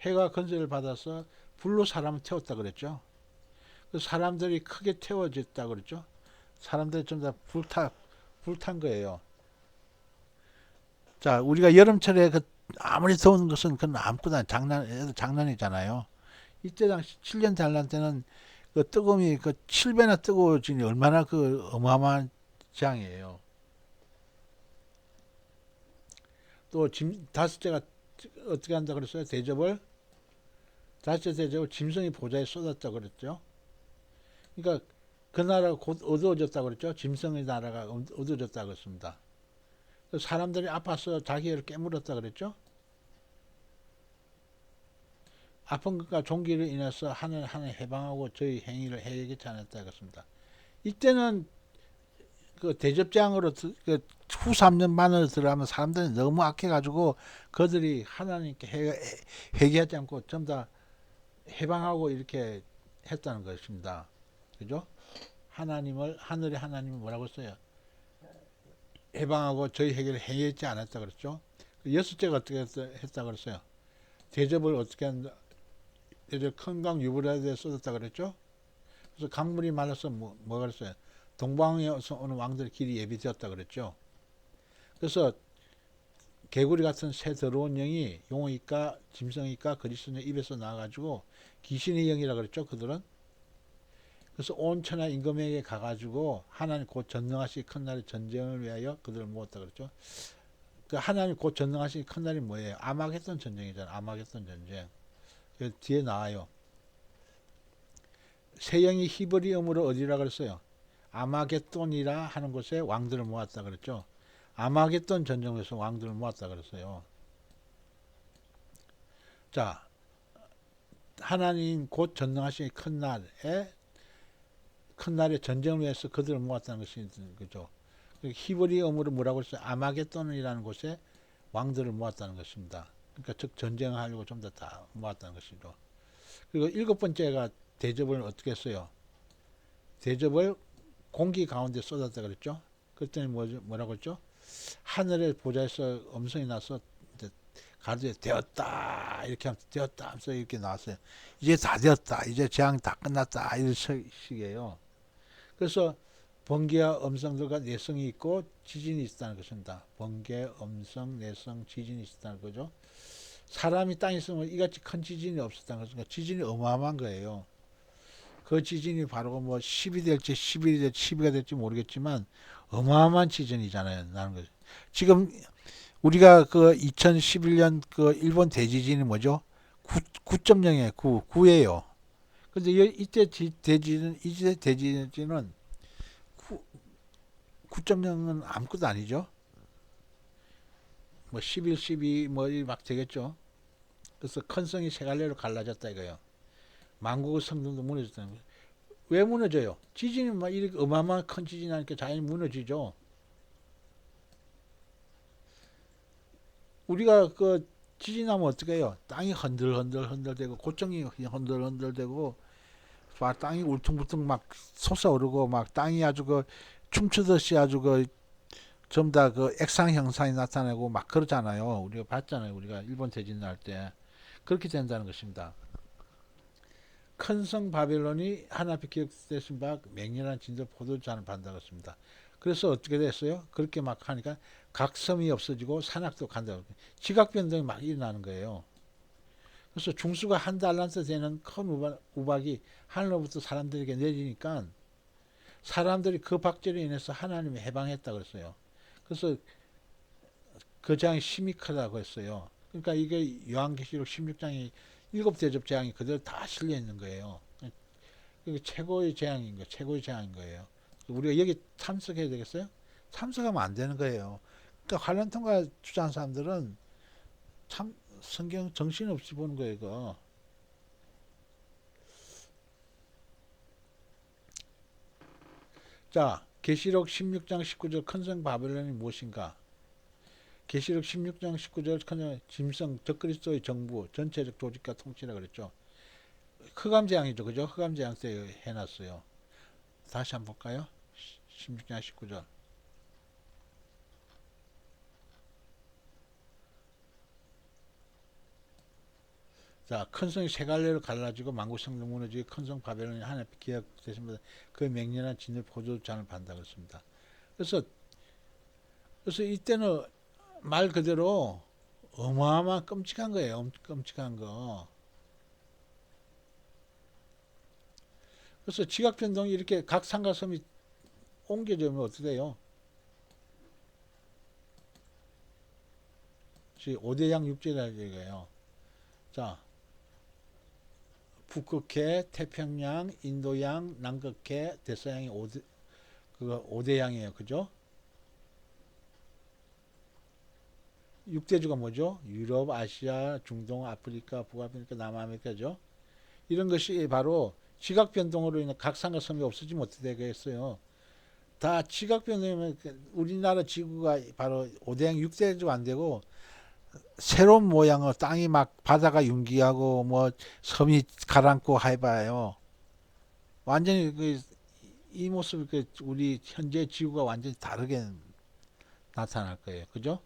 해가 건설을 받아서 불로 사람을 태웠다 그랬죠. 그 사람들이 크게 태워졌다 그랬죠. 사람들이 좀 다 불탄 거예요. 자, 우리가 여름철에 아무리 더운 것은 그건 아무것도 장난이잖아요. 이때 당시 7년 단란 때는 그 뜨거움이 그 7배나 뜨거워지니 얼마나 그 어마어마한 재앙이에요. 또 다섯째가 어떻게 한다 그랬어요? 다섯째 대접을 짐승의 보좌에 쏟았다 그랬죠. 그러니까 그 나라가 곧 어두워졌다 그랬죠. 짐승의 나라가 어두워졌다 그랬습니다. 사람들이 아파서 자기를 깨물었다 그랬죠. 아픈 것과 종기를 인해서 하늘 해방하고 저희 행위를 해야겠지 않았다 그랬습니다. 이때는 그 대접장으로 그 후 3년 만으로 들어가면 사람들이 너무 악해가지고 그들이 하나님께 회개하지 않고 전부 다 해방하고 이렇게 했다는 것입니다. 그죠? 하늘의 하나님을 뭐라고 써요? 해방하고 저희 해결을 행했지 않았다 그랬죠? 여섯째가 어떻게 했다 그랬어요? 대접을 어떻게 한다? 대접 큰 강 유브라데에 쏟았다 그랬죠? 그래서 강물이 말라서 뭐가 그랬어요? 동방에서 오는 왕들의 길이 예비되었다 그랬죠? 그래서 개구리 같은 새 더러운 영이 용어이까 짐승이까 그리스도의 입에서 나와가지고 귀신의 영이라 그랬죠? 그들은. 그래서 온 천하 임금에게 가가지고 하나님 곧 전능하신 큰 날의 전쟁을 위하여 그들을 모았다 그랬죠. 그 하나님 곧 전능하신 큰 날이 뭐예요? 아마겟돈 전쟁이잖아. 아마겟돈 전쟁. 뒤에 나와요. 새 영이 히브리어로 어디라 그랬어요? 아마겟돈이라 하는 곳에 왕들을 모았다 그랬죠. 아마겟돈 전쟁에서 왕들을 모았다 그랬어요. 자, 하나님 곧 전능하신 큰 날의 전쟁을 위해서 그들을 모았다는 것이 그죠. 히브리어로 뭐라고 했어요? 아마겟돈이라는 곳에 왕들을 모았다는 것입니다. 그러니까 즉 전쟁을 하려고 좀 더 다 모았다는 것이죠. 그리고 일곱 번째가 대접을 어떻게 했어요? 대접을 공기 가운데 쏟았다 그랬죠. 그랬더니 뭐라고 했죠? 하늘의 보좌에서 음성이 나서 가르쳐 되었다 이렇게 하면 되었다 하면서 이렇게 나왔어요. 이제 다 되었다. 이제 재앙 다 끝났다. 이런 식이에요. 그래서 번개와 음성들과 내성이 있고 지진이 있다는 것입니다. 번개, 음성, 내성, 지진이 있다는 거죠. 사람이 땅에 있으면 이같이 큰 지진이 없었다는 것입니다. 지진이 어마어마한 거예요. 그 지진이 바로 뭐 10이 될지 11이 될지 12가 될지 모르겠지만 어마어마한 지진이잖아요. 나는 거죠. 지금 우리가 그 2011년 그 일본 대지진이 뭐죠? 9.0이에요. 9예요. 근데 이때 대지진은 9.0은 아무것도 아니죠. 뭐 11, 12 뭐 막 되겠죠. 그래서 큰 성이 세 갈래로 갈라졌다 이거예요. 만국의 성들도 무너졌다는 거예요. 왜 무너져요? 지진이 막 이렇게 어마어마한 큰 지진이 나니까 자연히 무너지죠. 우리가 그 지진하면 어떻게 해요? 땅이 흔들흔들되고 고정이 흔들흔들되고 땅이 울퉁불퉁 막 솟아오르고 막 땅이 아주 그 춤추듯이 아주 그 전부 다 그 액상 형상이 나타나고 막 그러잖아요. 우리가 봤잖아요. 우리가 일본 대진 날 때 그렇게 된다는 것입니다. 큰 성 바벨론이 하나님께 기억되신 바 맹렬한 진도 포도주잔을 받는다고 했습니다. 그래서 어떻게 됐어요? 그렇게 막 하니까 각 섬이 없어지고 산악도 간다고. 지각 변동이 막 일어나는 거예요. 그래서 중수가 한 달란트 되는 큰 우박이 하늘로부터 사람들에게 내리니까 사람들이 그 박제로 인해서 하나님이 해방했다 그랬어요. 그래서 그 재앙이 심히 크다고 했어요. 그러니까 이게 요한계시록 16장이 일곱 대접 재앙이 그대로 다 실려 있는 거예요. 이게 최고의 재앙인 거예요. 최고의 재앙인 거예요. 우리가 여기 참석해야 되겠어요? 참석하면 안 되는 거예요. 그러니까 환란통과 주장하는 사람들은 참 성경 정신없이 보는 거예요. 이거. 자, 계시록 16장 19절 큰성 바벨론이 무엇인가? 계시록 16장 19절 큰성 짐승 적그리스도의 정부 전체적 조직과 통치라 그랬죠. 흑암재앙이죠. 그죠? 흑암재앙 때 해놨어요. 다시 한번 볼까요? 16장 19절. 자, 큰 성이 세 갈래로 갈라지고 만국성도 무너지고 큰 성 바벨론이 하나님 기억되십니다. 그 맹렬한 진을 포도잔을 판다 그랬습니다. 그래서 이때는 말 그대로 어마어마한 끔찍한 거예요. 끔찍한 거. 그래서 지각 변동이 이렇게 각 산과 섬이 옮겨지면 어떻게 돼요? 5대양 육지라 얘기예요. 자, 북극해, 태평양, 인도양, 남극해, 대서양이 5대양이에요. 그죠? 6대주가 뭐죠? 유럽, 아시아, 중동, 아프리카, 북아프리카, 남아메리카죠. 이런 것이 바로 지각 변동으로 인해 각 산과 섬이 없어지면 어떻게 되겠어요? 다 지각 변동이면 우리나라 지구가 바로 5대양 6대주가 안 되고 새로운 모양의 땅이 막 바다가 융기하고 뭐 섬이 가라앉고 해봐요. 완전히 이 모습 우리 현재 지구가 완전히 다르게 나타날 거예요. 그죠?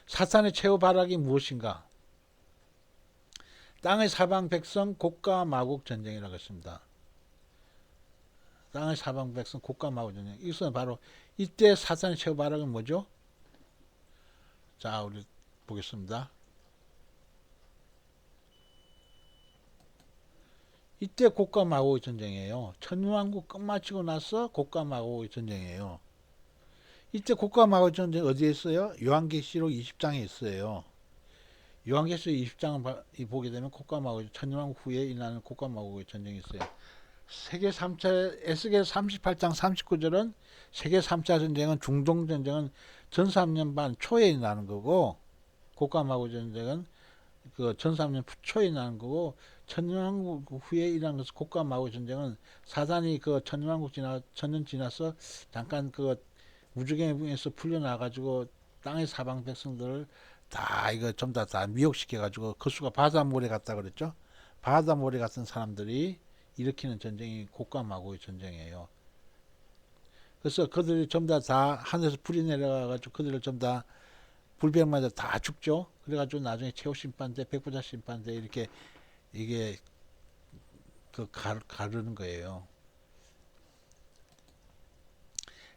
사탄의 최후 발악이 무엇인가? 땅의 사방 백성 곡과 마곡 전쟁이라고 했습니다. 땅의 사방 백성 곡과 마곡 전쟁. 이것은 바로 이때 사탄의 최후 발악은 뭐죠? 자, 우리 보겠습니다. 이때 곡과 마곡의 전쟁이에요. 천왕국 끝마치고 나서 곡과 마곡의 전쟁이에요. 이때 곡과 마곡의 전쟁 어디에 있어요? 요한계시록 20장에 있어요. 요한계시록 20장을 보게 되면 곡과 마곡, 천왕국 후에 일어나는 곡과 마곡의 전쟁이 있어요. 세계 3차, 에스겔 38장 39절은 세계 3차 전쟁은 중동 전쟁은 전 3년 반 초에 일어나는 거고, 곡과 마곡 전쟁은 그 전 3년 초에 일어나는 거고, 천년왕국 후에 일어난 것은 곡과 마곡 전쟁은 사단이 그 천년왕국 천년 지나서 잠깐 그 무주경에서 풀려나가지고 땅의 사방 백성들을 다 이거 좀 다 미혹시켜가지고 그 수가 바다모래 같다 그랬죠. 바다모래 같은 사람들이 일으키는 전쟁이 곡과 마곡의 전쟁이에요. 그래서 그들이 전부 다 하늘에서 불이 내려가가지고 그들을 전부 다 불병마다 다 죽죠. 그래가지고 나중에 최후 심판대, 백부자 심판대 이렇게 이게 가르는 거예요.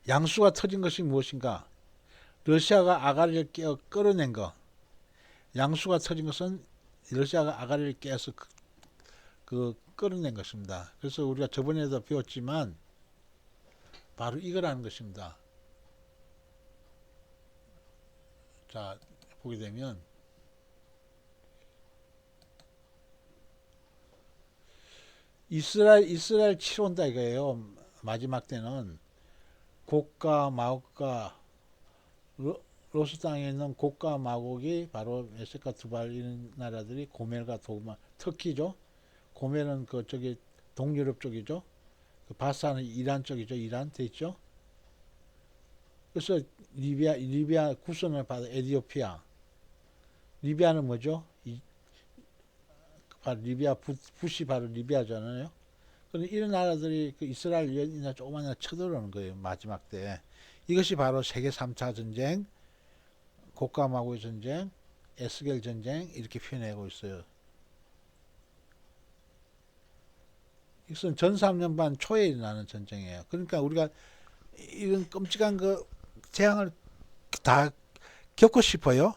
양수가 터진 것이 무엇인가? 러시아가 아가리를 깨어 끌어낸 거. 양수가 터진 것은 러시아가 아가리를 깨서 끌어낸 것입니다. 그래서 우리가 저번에도 배웠지만 바로 이거라는 것입니다. 자, 보게 되면 이스라엘 치러 온다 이거예요. 마지막 때는 곡과 마곡과 로스 땅에 있는 곡과 마곡이 바로 메섹과 두발 이런 나라들이 고멜과 도마, 터키죠. 고멜은 저기 동유럽 쪽이죠. 그 바사는 이란 쪽이죠. 이란 돼 있죠. 그래서 리비아 구선을 받은 에티오피아. 리비아는 뭐죠? 바로 리비아 붓이 바로 리비아잖아요. 그런데 이런 나라들이 그 이스라엘이나 조그만 나라 쳐들어오는 거예요. 마지막 때. 이것이 바로 세계 3차 전쟁, 곡과 마곡의 전쟁, 에스겔 전쟁 이렇게 표현하고 있어요. 이것은 전 3년 반 초에 일어나는 전쟁이에요. 그러니까 우리가 이런 끔찍한 그 재앙을 다 겪고 싶어요.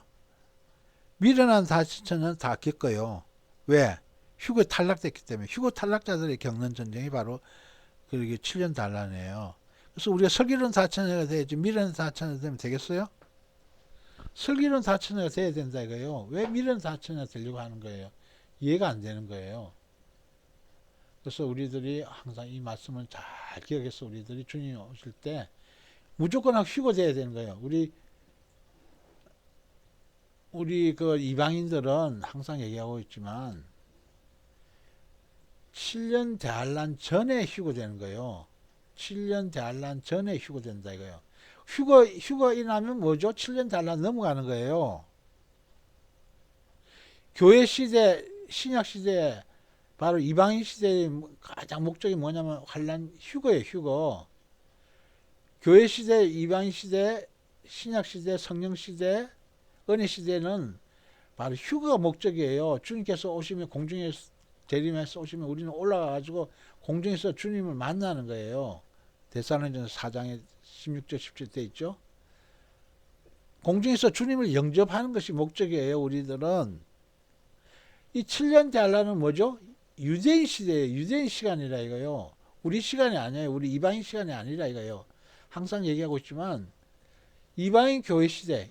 미련한 다시처는 다 겪어요. 왜? 휴거 탈락됐기 때문에 휴거 탈락자들이 겪는 전쟁이 바로 그게 7년 단란이에요. 그래서 우리가 슬기로운 4천여가 돼야지 미련한 4천여 되면 되겠어요? 슬기로운 4천여가 돼야 된다 이거예요. 왜 미련한 4천여가 되려고 하는 거예요? 이해가 안 되는 거예요. 그래서 우리들이 항상 이 말씀을 잘 기억해서 우리들이 주님 오실 때 무조건 휴거 돼야 되는 거예요. 우리 그 이방인들은 항상 얘기하고 있지만 7년 대환란 전에 휴거되는 거예요. 7년 대환란 전에 휴거된다 이거예요. 휴거 인하면 뭐죠? 7년 대환란 넘어가는 거예요. 교회 시대, 신약 시대, 바로 이방인 시대의 가장 목적이 뭐냐면 환란 휴거예요. 휴거. 교회 시대, 이방인 시대, 신약 시대, 성령 시대, 은혜 시대는 바로 휴거가 목적이에요. 주님께서 오시면 공중에 재림해서 오시면 우리는 올라가 가지고 공중에서 주님을 만나는 거예요. 데살로니가전서 4장에 16절 17절 있죠. 공중에서 주님을 영접하는 것이 목적이에요. 우리들은 이 7년 대환란은 뭐죠? 유대인 시대예요. 유대인 시간이라 이거요. 우리 시간이 아니에요. 우리 이방인 시간이 아니라 이거요. 항상 얘기하고 있지만 이방인 교회 시대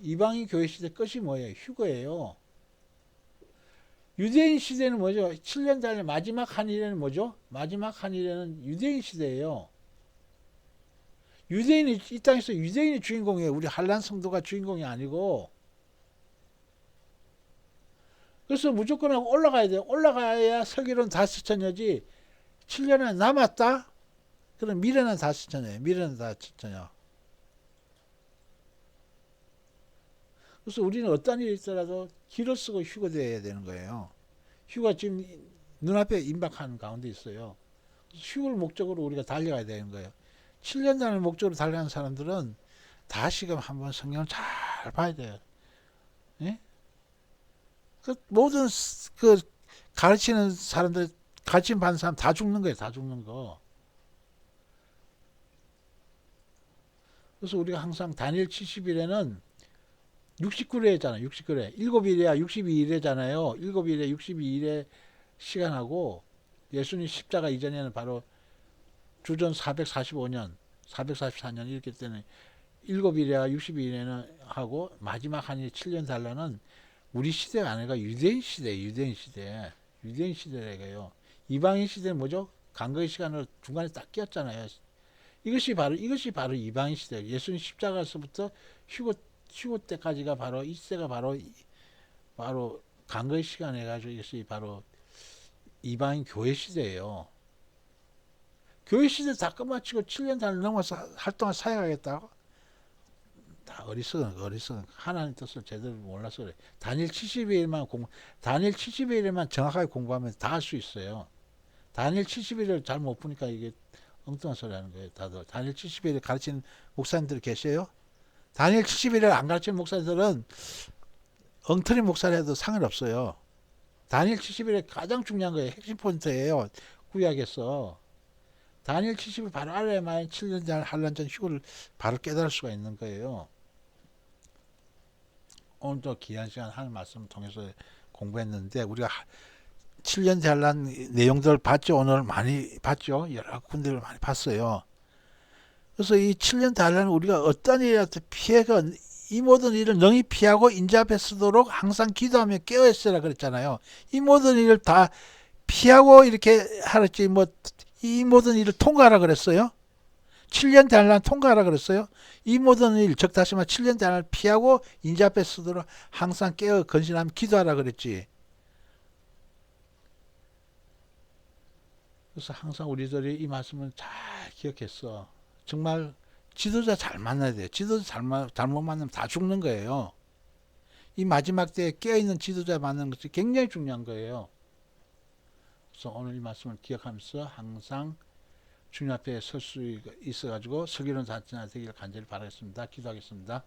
끝이 뭐예요? 휴거예요. 유대인 시대는 뭐죠? 7년 단위 마지막 한 일에는 뭐죠? 마지막 한 일에는 유대인 시대예요. 유대인이 이 땅에서 유대인이 주인공이에요. 우리 한란 성도가 주인공이 아니고. 그래서 무조건 올라가야 돼요. 올라가야 슬기로운 다스천여지. 7년에 남았다? 그럼 미련한 다스천여예요. 미련한 다스천여. 그래서 우리는 어떤 일이 있더라도 길을 쓰고 휴거되어야 되는 거예요. 휴가 지금 눈앞에 임박하는 가운데 있어요. 휴거를 목적으로 우리가 달려가야 되는 거예요. 7년 단을 목적으로 달려가는 사람들은 다시금 한번 성경을 잘 봐야 돼요. 예? 그 모든 그 가르치는 사람들, 가르침 받는 사람 다 죽는 거예요. 다 죽는 거. 그래서 우리가 항상 다니엘 70일에는 69회잖아요. 69회. 7일이야 62일이잖아요. 7일에 62일의 시간하고 예수님 십자가 이전에는 바로 주전 445년, 444년 이렇게 때는 7일이야 62일에는 하고 마지막 한일 7년 달라는 우리 시대가 아니라 유대인 시대, 유대인 시대. 유대인 시대래요. 이방인 시대는 뭐죠? 간거의 시간을 중간에 딱 끼었잖아요. 이것이 바로 이방인 시대. 예수님 십자가에서부터 휴거 때까지가 바로 이때가 바로 간거의 시간 해가지고 이것이 바로 이방인 교회 시대예요. 교회 시대 다 끝마치고 7년 단을 넘어서 활동을 사역하겠다고? 다 어리석은 하나님 뜻을 제대로 몰라서 그래. 다니엘 70일만 정확하게 공부하면 다 할 수 있어요. 다니엘 70일을 잘 못 보니까 이게 엉뚱한 소리 하는 거예요. 다들 다니엘 70일을 가르치는 목사님들 계세요? 다니엘 70일을 안 가르치는 목사들은 엉터리 목사를 해도 상관없어요. 다니엘 70일에 가장 중요한 거예요. 핵심 포인트예요. 구약에서. 다니엘 70일 바로 알아야만 7년 전, 한란 전 휴거를 바로 깨달을 수가 있는 거예요. 오늘도 귀한 시간 하는 말씀을 통해서 공부했는데 우리가 7년 대환란 내용들 봤죠? 오늘 많이 봤죠? 여러 군데를 많이 봤어요. 그래서 이 7년 대환란은 우리가 어떤 일이라도 피해가 이 모든 일을 능히 피하고 인자 앞에 서도록 항상 기도하며 깨어있으라 그랬잖아요. 이 모든 일을 다 피하고 이렇게 하랬지 이 모든 일을 통과하라 그랬어요. 7년 대환란 통과하라 그랬어요. 이 모든 일, 즉 다시 말해 7년 대환란을 피하고 인자 앞에 서도록 항상 깨어 건신하며 기도하라 그랬지. 그래서 항상 우리들이 이 말씀을 잘 기억했어. 정말 지도자 잘 만나야 돼요. 지도자 잘못 만나면 다 죽는 거예요. 이 마지막 때에 깨어있는 지도자 만나는 것이 굉장히 중요한 거예요. 그래서 오늘 이 말씀을 기억하면서 항상 주님 앞에 설 수 있어가지고 슬기로운 자녀 되기를 간절히 바라겠습니다. 기도하겠습니다.